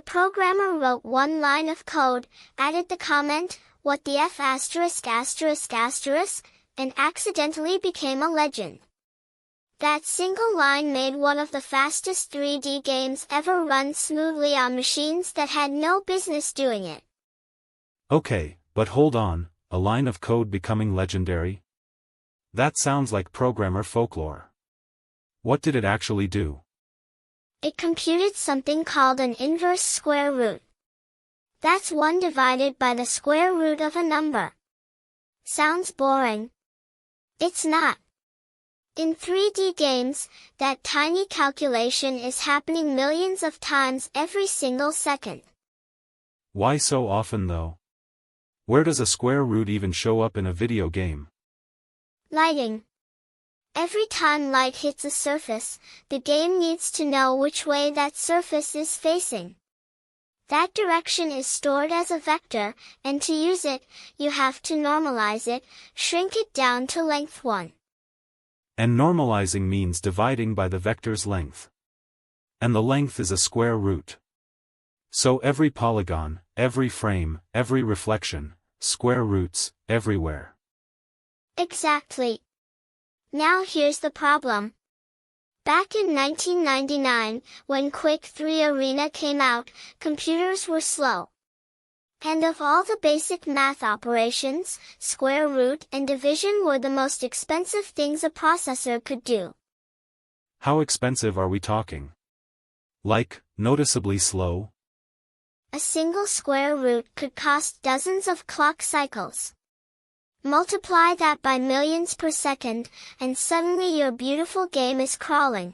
programmer wrote one line of code, added the comment, "What the F asterisk asterisk asterisk," and accidentally became a legend. That single line made one of the fastest 3D games ever run smoothly on machines that had no business doing it. Okay, but hold on, a line of code becoming legendary? That sounds like programmer folklore. What did it actually do? It computed something called an inverse square root. That's 1 divided by the square root of a number. Sounds boring. It's not. In 3D games, that tiny calculation is happening millions of times every single second. Why so often though? Where does a square root even show up in a video game? Lighting. Every time light hits a surface, the game needs to know which way that surface is facing. That direction is stored as a vector, and to use it, you have to normalize it, shrink it down to length 1. And normalizing means dividing by the vector's length. And the length is a square root. So every polygon, every frame, every reflection, square roots, everywhere. Exactly. Now here's the problem. Back in 1999, when Quake III Arena came out, computers were slow. And of all the basic math operations, square root and division were the most expensive things a processor could do. How expensive are we talking? Like, noticeably slow? A single square root could cost dozens of clock cycles. Multiply that by millions per second, and suddenly your beautiful game is crawling.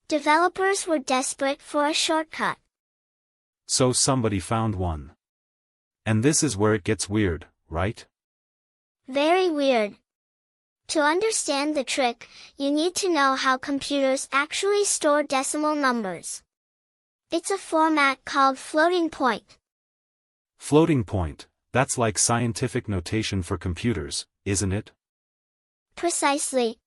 Developers were desperate for a shortcut. So somebody found one. And this is where it gets weird, right? Very weird. To understand the trick, you need to know how computers actually store decimal numbers. It's a format called floating point. Floating point. That's like scientific notation for computers, isn't it? Precisely.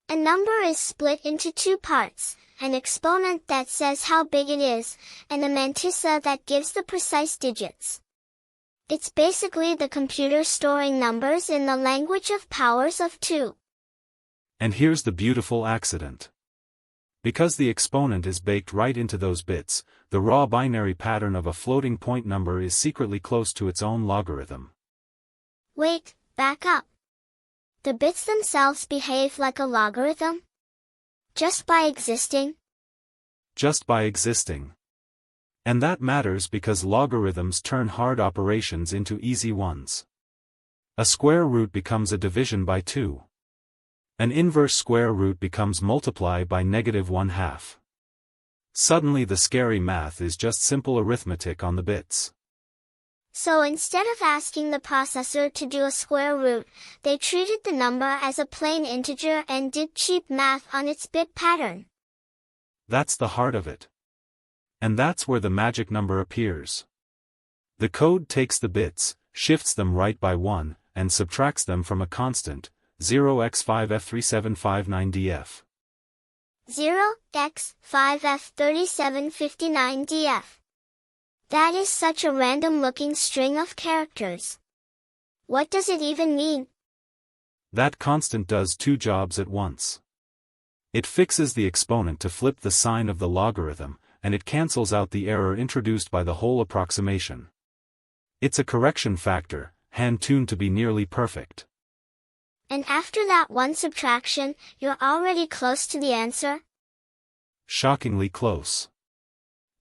A number is split into 2 parts, an exponent that says how big it is, and a mantissa that gives the precise digits. It's basically the computer storing numbers in the language of powers of 2. And here's the beautiful accident. Because the exponent is baked right into those bits, the raw binary pattern of a floating point number is secretly close to its own logarithm. Wait, back up. The bits themselves behave like a logarithm? Just by existing? Just by existing. And that matters because logarithms turn hard operations into easy ones. A square root becomes a division by 2. An inverse square root becomes multiply by -1/2. Suddenly the scary math is just simple arithmetic on the bits. So instead of asking the processor to do a square root, they treated the number as a plain integer and did cheap math on its bit pattern. That's the heart of it. And that's where the magic number appears. The code takes the bits, shifts them right by 1, and subtracts them from a constant, 0x5f3759df. 0x5f3759df. That is such a random-looking string of characters. What does it even mean? That constant does 2 jobs at once. It fixes the exponent to flip the sign of the logarithm, and it cancels out the error introduced by the whole approximation. It's a correction factor, hand-tuned to be nearly perfect. And after that one subtraction, you're already close to the answer? Shockingly close.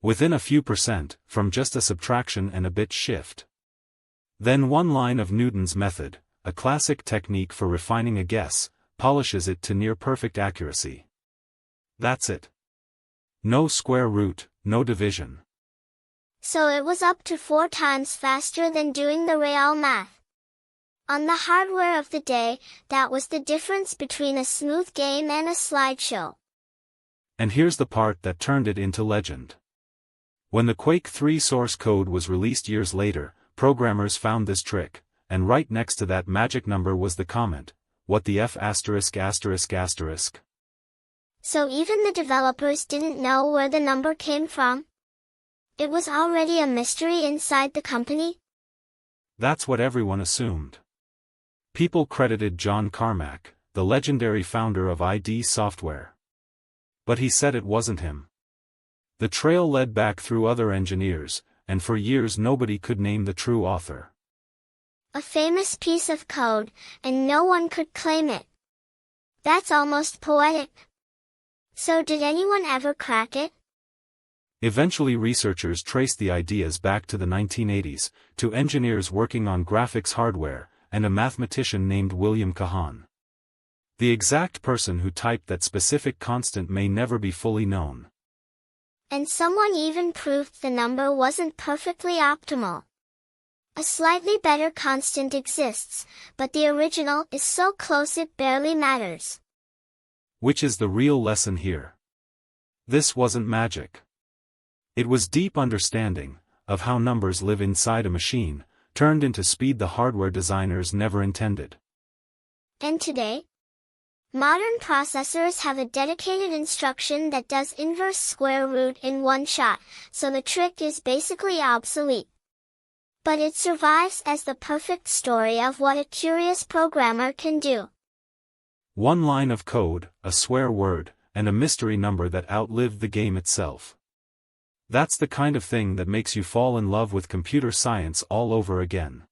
Within a few percent, from just a subtraction and a bit shift. Then one line of Newton's method, a classic technique for refining a guess, polishes it to near-perfect accuracy. That's it. No square root, no division. So it was up to 4 times faster than doing the real math. On the hardware of the day, that was the difference between a smooth game and a slideshow. And here's the part that turned it into legend. When the Quake III source code was released years later, programmers found this trick, and right next to that magic number was the comment, "What the F asterisk asterisk asterisk." So even the developers didn't know where the number came from? It was already a mystery inside the company? That's what everyone assumed. People credited John Carmack, the legendary founder of ID Software. But he said it wasn't him. The trail led back through other engineers, and for years nobody could name the true author. A famous piece of code, and no one could claim it. That's almost poetic. So did anyone ever crack it? Eventually researchers traced the ideas back to the 1980s, to engineers working on graphics hardware, and a mathematician named William Kahan. The exact person who typed that specific constant may never be fully known. And someone even proved the number wasn't perfectly optimal. A slightly better constant exists, but the original is so close it barely matters. Which is the real lesson here. This wasn't magic. It was deep understanding of how numbers live inside a machine, turned into speed the hardware designers never intended. And today? Modern processors have a dedicated instruction that does inverse square root in one shot, so the trick is basically obsolete. But it survives as the perfect story of what a curious programmer can do. One line of code, a swear word, and a mystery number that outlived the game itself. That's the kind of thing that makes you fall in love with computer science all over again.